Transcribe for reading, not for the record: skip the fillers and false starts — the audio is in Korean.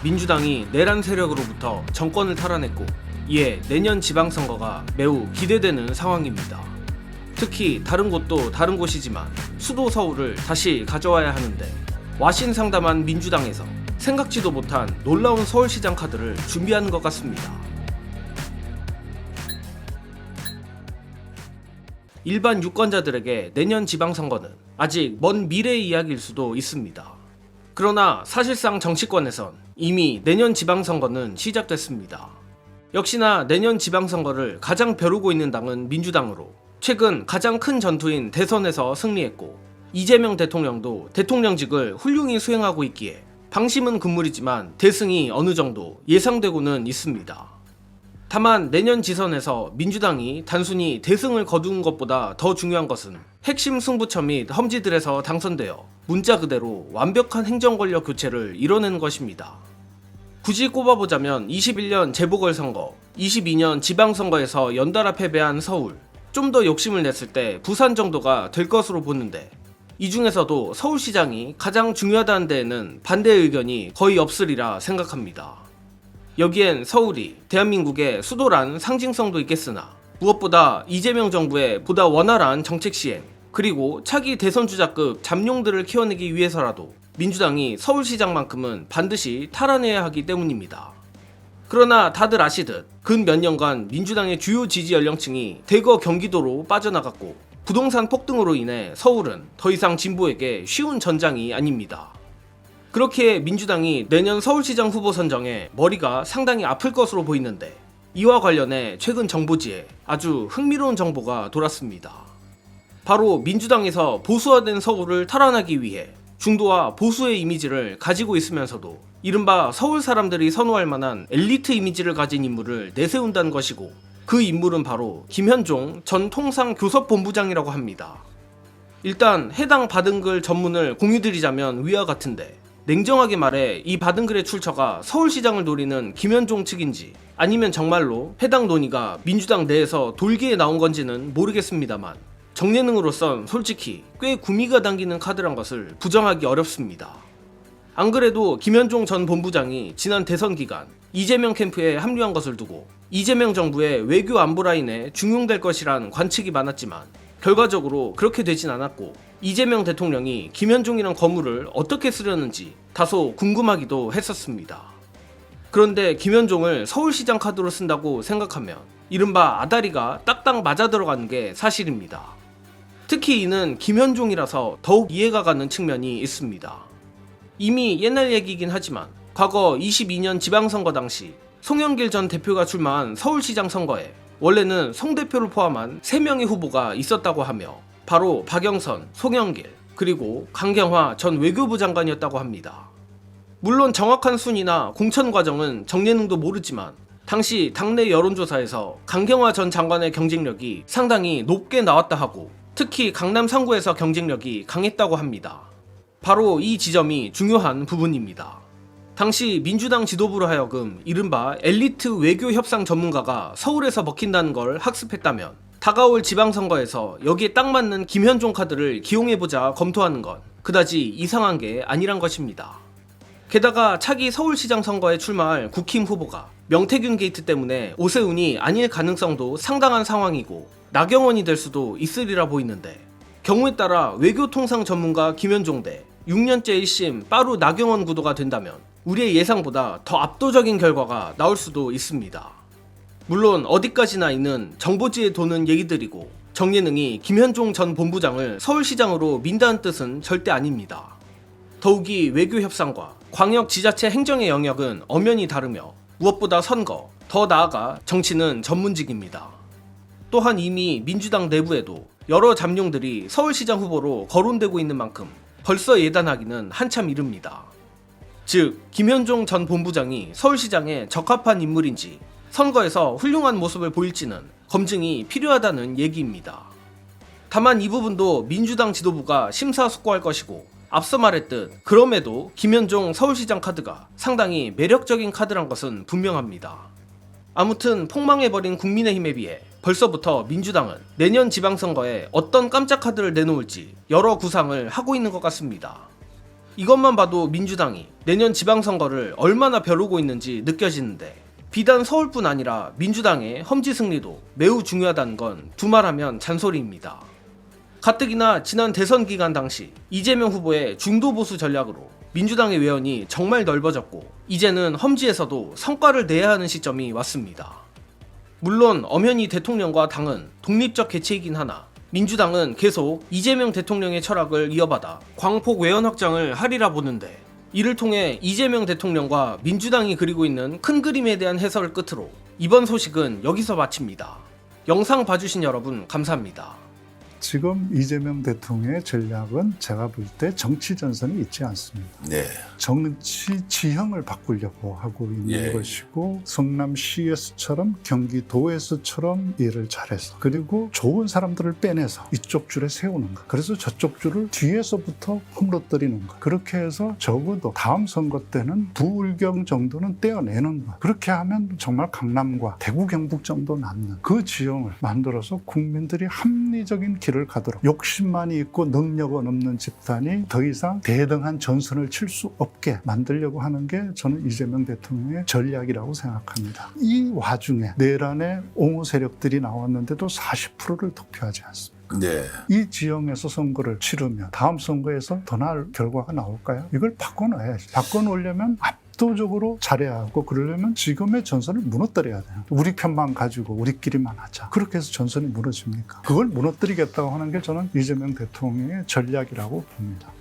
민주당이 내란 세력으로부터 정권을 탈환했고 이에 내년 지방선거가 매우 기대되는 상황입니다. 특히 다른 곳도 다른 곳이지만 수도 서울을 다시 가져와야 하는데 와신상담한 민주당에서 생각지도 못한 놀라운 서울시장 카드를 준비하는 것 같습니다. 일반 유권자들에게 내년 지방선거는 아직 먼 미래의 이야기일 수도 있습니다. 그러나 사실상 정치권에선 이미 내년 지방선거는 시작됐습니다. 역시나 내년 지방선거를 가장 벼르고 있는 당은 민주당으로 최근 가장 큰 전투인 대선에서 승리했고 이재명 대통령도 대통령직을 훌륭히 수행하고 있기에 방심은 금물이지만 대승이 어느 정도 예상되고는 있습니다. 다만 내년 지선에서 민주당이 단순히 대승을 거두는 것보다 더 중요한 것은 핵심 승부처 및 험지들에서 당선되어 문자 그대로 완벽한 행정권력 교체를 이뤄내는 것입니다. 굳이 꼽아보자면 21년 재보궐선거, 22년 지방선거에서 연달아 패배한 서울, 좀 더 욕심을 냈을 때 부산 정도가 될 것으로 보는데 이 중에서도 서울시장이 가장 중요하다는 데에는 반대 의견이 거의 없으리라 생각합니다. 여기엔 서울이 대한민국의 수도란 상징성도 있겠으나 무엇보다 이재명 정부의 보다 원활한 정책 시행 그리고 차기 대선 주자급 잠룡들을 키워내기 위해서라도 민주당이 서울시장만큼은 반드시 탈환해야 하기 때문입니다. 그러나 다들 아시듯 근 몇 년간 민주당의 주요 지지 연령층이 대거 경기도로 빠져나갔고 부동산 폭등으로 인해 서울은 더 이상 진보에게 쉬운 전장이 아닙니다. 그렇게 민주당이 내년 서울시장 후보 선정에 머리가 상당히 아플 것으로 보이는데 이와 관련해 최근 정보지에 아주 흥미로운 정보가 돌았습니다. 바로 민주당에서 보수화된 서울을 탈환하기 위해 중도와 보수의 이미지를 가지고 있으면서도 이른바 서울 사람들이 선호할 만한 엘리트 이미지를 가진 인물을 내세운다는 것이고 그 인물은 바로 김현종 전 통상교섭본부장이라고 합니다. 일단 해당 받은 글 전문을 공유드리자면 위와 같은데 냉정하게 말해 이 받은 글의 출처가 서울시장을 노리는 김현종 측인지 아니면 정말로 해당 논의가 민주당 내에서 돌기에 나온 건지는 모르겠습니다만 정예능으로선 솔직히 꽤 구미가 당기는 카드란 것을 부정하기 어렵습니다. 안 그래도 김현종 전 본부장이 지난 대선 기간 이재명 캠프에 합류한 것을 두고 이재명 정부의 외교 안보 라인에 중용될 것이란 관측이 많았지만 결과적으로 그렇게 되진 않았고 이재명 대통령이 김현종이란 거물을 어떻게 쓰려는지 다소 궁금하기도 했었습니다. 그런데 김현종을 서울시장 카드로 쓴다고 생각하면 이른바 아다리가 딱딱 맞아들어가는 게 사실입니다. 특히 이는 김현종이라서 더욱 이해가 가는 측면이 있습니다. 이미 옛날 얘기이긴 하지만 과거 22년 지방선거 당시 송영길 전 대표가 출마한 서울시장 선거에 원래는 송 대표를 포함한 3명의 후보가 있었다고 하며 바로 박영선, 송영길, 그리고 강경화 전 외교부 장관이었다고 합니다. 물론 정확한 순위나 공천 과정은 정예능도 모르지만 당시 당내 여론조사에서 강경화 전 장관의 경쟁력이 상당히 높게 나왔다 하고 특히 강남 3구에서 경쟁력이 강했다고 합니다. 바로 이 지점이 중요한 부분입니다. 당시 민주당 지도부로 하여금 이른바 엘리트 외교 협상 전문가가 서울에서 먹힌다는 걸 학습했다면 다가올 지방선거에서 여기에 딱 맞는 김현종 카드를 기용해보자 검토하는 건 그다지 이상한 게 아니란 것입니다. 게다가 차기 서울시장 선거에 출마할 국힘 후보가 명태균 게이트 때문에 오세훈이 아닐 가능성도 상당한 상황이고 나경원이 될 수도 있으리라 보이는데 경우에 따라 외교통상 전문가 김현종 대 6년째 1심 빠루 나경원 구도가 된다면 우리의 예상보다 더 압도적인 결과가 나올 수도 있습니다. 물론 어디까지나 있는 정보지에 도는 얘기들이고 정예능이 김현종 전 본부장을 서울시장으로 민다는 뜻은 절대 아닙니다. 더욱이 외교협상과 광역지자체 행정의 영역은 엄연히 다르며 무엇보다 선거, 더 나아가 정치는 전문직입니다. 또한 이미 민주당 내부에도 여러 잠룡들이 서울시장 후보로 거론되고 있는 만큼 벌써 예단하기는 한참 이릅니다. 즉, 김현종 전 본부장이 서울시장에 적합한 인물인지 선거에서 훌륭한 모습을 보일지는 검증이 필요하다는 얘기입니다. 다만 이 부분도 민주당 지도부가 심사숙고할 것이고 앞서 말했듯 그럼에도 김현종 서울시장 카드가 상당히 매력적인 카드란 것은 분명합니다. 아무튼 폭망해버린 국민의힘에 비해 벌써부터 민주당은 내년 지방선거에 어떤 깜짝 카드를 내놓을지 여러 구상을 하고 있는 것 같습니다. 이것만 봐도 민주당이 내년 지방선거를 얼마나 벼르고 있는지 느껴지는데, 비단 서울뿐 아니라 민주당의 험지 승리도 매우 중요하다는 건 두말하면 잔소리입니다. 가뜩이나 지난 대선 기간 당시 이재명 후보의 중도 보수 전략으로 민주당의 외연이 정말 넓어졌고, 이제는 험지에서도 성과를 내야 하는 시점이 왔습니다. 물론 엄연히 대통령과 당은 독립적 개체이긴 하나, 민주당은 계속 이재명 대통령의 철학을 이어받아 광폭 외연 확장을 하리라 보는데, 이를 통해 이재명 대통령과 민주당이 그리고 있는 큰 그림에 대한 해설을 끝으로 이번 소식은 여기서 마칩니다. 영상 봐주신 여러분 감사합니다. 지금 이재명 대통령의 전략은 제가 볼 때 정치 전선이 있지 않습니다. 네. 정치 지형을 바꾸려고 하고 있는 예. 것이고, 성남시에서처럼 경기도에서처럼 일을 잘해서, 그리고 좋은 사람들을 빼내서 이쪽 줄에 세우는 것, 그래서 저쪽 줄을 뒤에서부터 허물어뜨리는 것, 그렇게 해서 적어도 다음 선거 때는 부울경 정도는 떼어내는 것, 그렇게 하면 정말 강남과 대구 경북 정도 남는 그 지형을 만들어서 국민들이 합리적인 길을 가도록, 욕심만이 있고 능력은 없는 집단이 더 이상 대등한 전선을 칠 수 없게 만들려고 하는 게 저는 이재명 대통령의 전략이라고 생각합니다. 이 와중에 내란의 옹호 세력들이 나왔는데도 40%를 득표하지 않습니다. 네. 이 지형에서 선거를 치르면 다음 선거에서 더 나을 결과가 나올까요? 이걸 바꿔놔야지. 바꿔놓으려면 압도적으로 잘해야 하고, 그러려면 지금의 전선을 무너뜨려야 돼요. 우리 편만 가지고 우리끼리만 하자. 그렇게 해서 전선이 무너집니까? 그걸 무너뜨리겠다고 하는 게 저는 이재명 대통령의 전략이라고 봅니다.